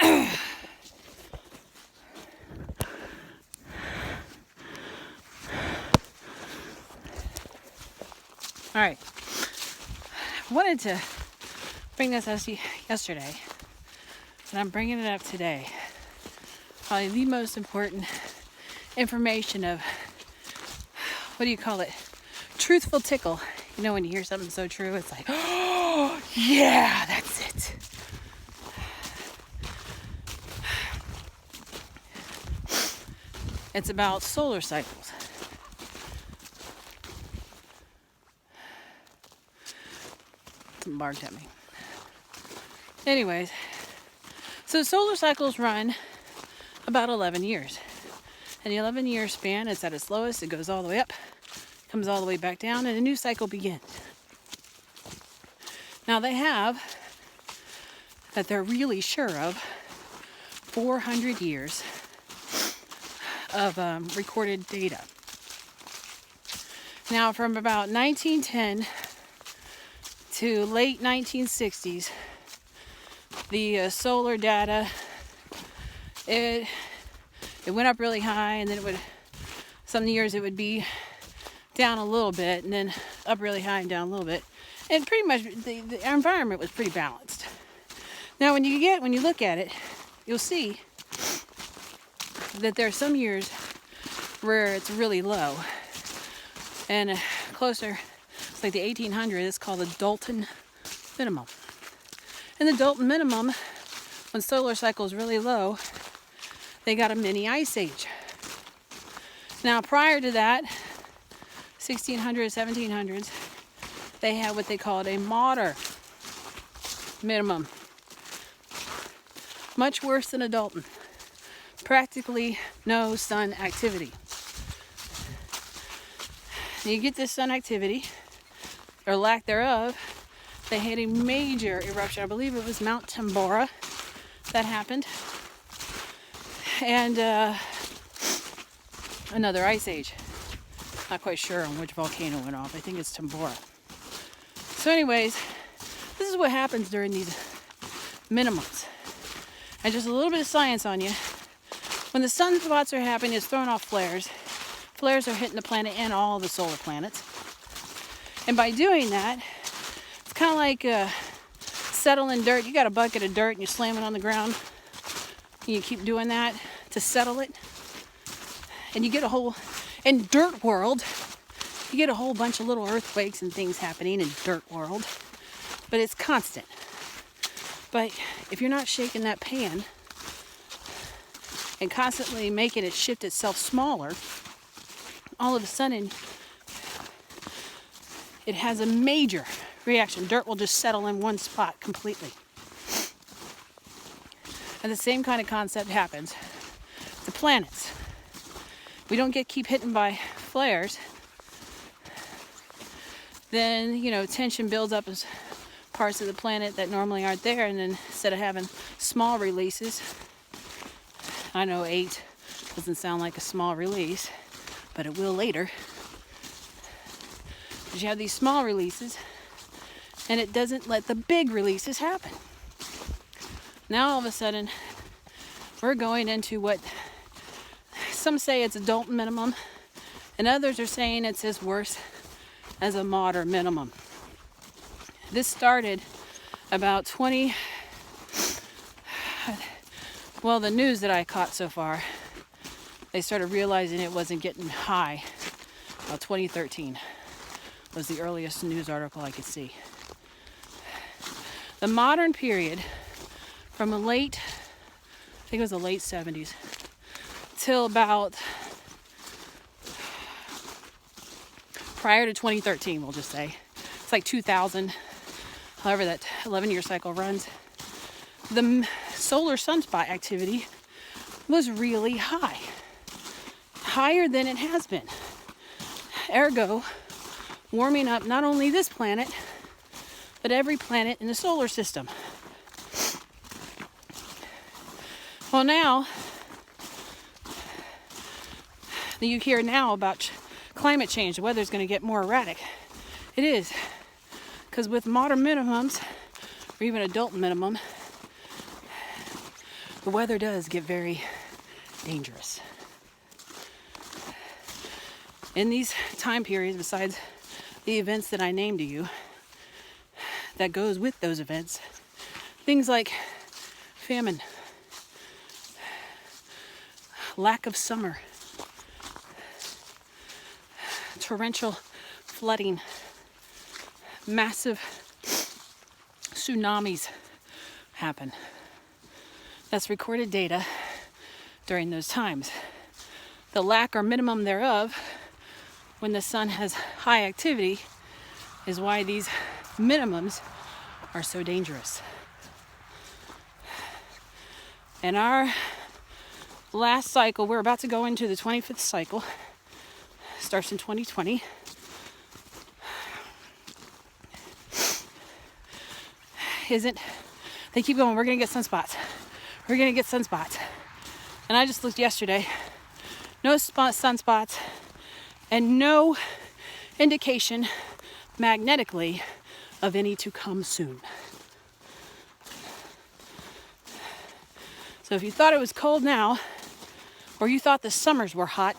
All right. I wanted to bring this up yesterday, and I'm bringing it up today. Probably the most important information of, what do you call it? Truthful tickle. You know when you hear something so true, it's like, oh, yeah, that's it. It's about solar cycles. Something barked at me. Anyways, so solar cycles run about 11 years. And the 11-year span, it's at its lowest, it goes all the way up, comes all the way back down, and a new cycle begins. Now they have, that they're really sure of, 400 years of recorded data. Now from about 1910 to late 1960s, the solar data, it went up really high, and then it would, some years it would be down a little bit, and then up really high and down a little bit. And pretty much the environment was pretty balanced. Now when you look at it, you'll see that there are some years where it's really low. And closer, it's like the 1800s, it's called the Dalton minimum. And the Dalton minimum, when solar cycle is really low, they got a mini ice age. Now prior to that, 1600s, 1700s, they had what they called a Mater minimum. Much worse than a Dalton. Practically no sun activity. You get this sun activity, or lack thereof. They had a major eruption. I believe it was Mount Tambora that happened. And another ice age. Not quite sure on which volcano went off. I think it's Tambora. So anyways, this is what happens during these minimums. And just a little bit of science on you. When the sunspots are happening, it's throwing off flares. Flares are hitting the planet and all the solar planets. And by doing that, it's kind of like settling dirt. You got a bucket of dirt and you slam it on the ground. And you keep doing that to settle it. And you get a whole, in dirt world, you get a whole bunch of little earthquakes and things happening in dirt world. But it's constant. But if you're not shaking that pan and constantly making it shift itself smaller, all of a sudden it has a major reaction. Dirt will just settle in one spot completely. And the same kind of concept happens to planets. We don't keep hitting by flares. Then, tension builds up as parts of the planet that normally aren't there, and then instead of having small releases, I know 8 doesn't sound like a small release, but it will later. But you have these small releases, and it doesn't let the big releases happen. Now all of a sudden, we're going into what some say it's a Dalton minimum, and others are saying it's as worse as a Mater minimum. This started about the news that I caught so far, they started realizing it wasn't getting high. About 2013 was the earliest news article I could see. The modern period, from I think it was the late 70s, till about prior to 2013, we'll just say. It's like 2000, however that 11-year cycle runs. The solar sunspot activity was really high. Higher than it has been. Ergo, warming up not only this planet, but every planet in the solar system. Well, now, you hear now about climate change. The weather's going to get more erratic. It is. Because with modern minimums, or even a Dalton minimum, the weather does get very dangerous. In these time periods, besides the events that I named to you, that goes with those events, things like famine, lack of summer, torrential flooding, massive tsunamis happen. That's recorded data during those times. The lack or minimum thereof, when the sun has high activity, is why these minimums are so dangerous. In our last cycle, we're about to go into the 25th cycle, starts in 2020. They keep going, we're gonna get sunspots. We're gonna get sunspots. And I just looked yesterday, no sunspots and no indication magnetically of any to come soon. So if you thought it was cold now, or you thought the summers were hot,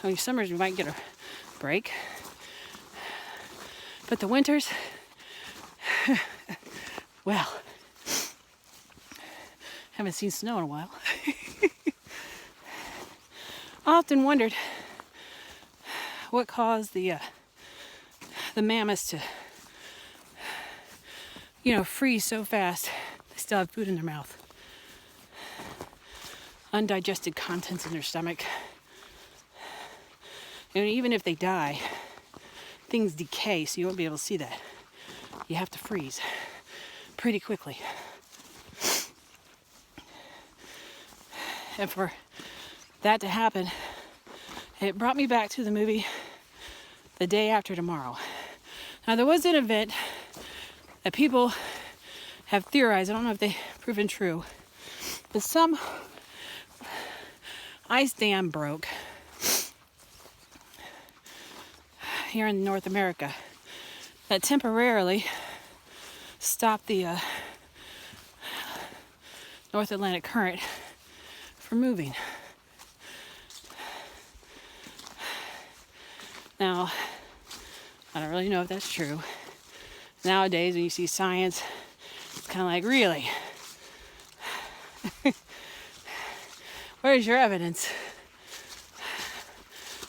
well, your summers you might get a break. But the winters, well, haven't seen snow in a while. I often wondered what caused the mammoths to, freeze so fast. They still have food in their mouth. Undigested contents in their stomach. And even if they die, things decay, so you won't be able to see that. You have to freeze pretty quickly. And for that to happen, it brought me back to the movie The Day After Tomorrow. Now, there was an event that people have theorized, I don't know if they've proven true, but some ice dam broke here in North America that temporarily stopped the North Atlantic current from moving. Now, I don't really know if that's true. Nowadays, when you see science, it's kind of like, really? Where's your evidence?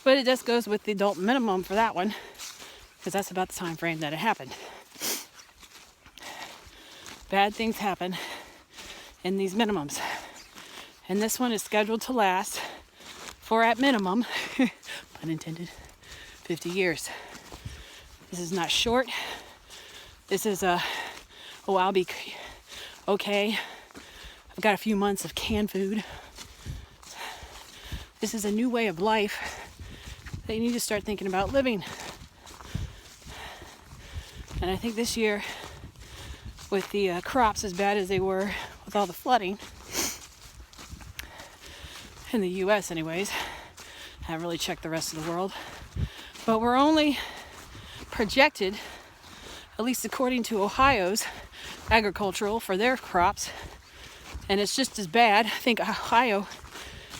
But it just goes with the adult minimum for that one, because that's about the time frame that it happened. Bad things happen in these minimums. And this one is scheduled to last for, at minimum, pun intended, 50 years. This is not short. This is I'll be okay. I've got a few months of canned food. This is a new way of life that you need to start thinking about living. And I think this year, with the crops as bad as they were with all the flooding, in the US anyways, I haven't really checked the rest of the world, but we're only projected, at least according to Ohio's agricultural, for their crops, and it's just as bad. I think Ohio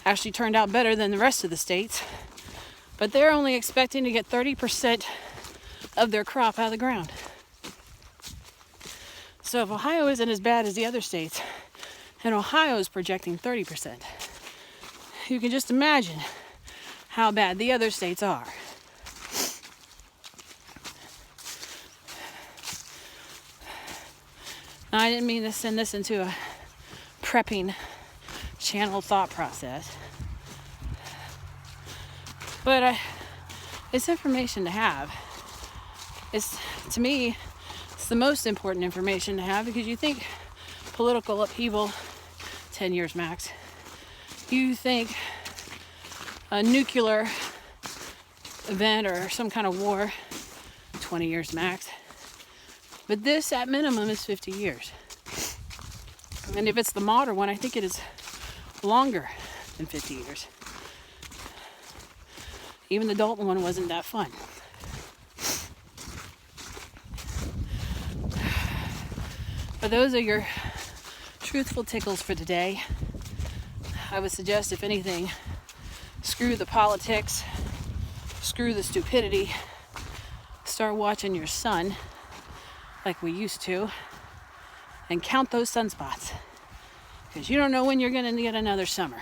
actually turned out better than the rest of the states, but they're only expecting to get 30% of their crop out of the ground. So if Ohio isn't as bad as the other states, and Ohio is projecting 30%, you can just imagine how bad the other states are. Now, I didn't mean to send this into a prepping channel thought process, but it's information to have. To me, it's the most important information to have, because you think political upheaval, 10 years max. You think a nuclear event or some kind of war, 20 years max. But this, at minimum, is 50 years. And if it's the modern one, I think it is longer than 50 years. Even the Dalton one wasn't that fun. But those are your truthful tickles for today. I would suggest, if anything, screw the politics, screw the stupidity, start watching your sun like we used to, and count those sunspots, because you don't know when you're going to get another summer.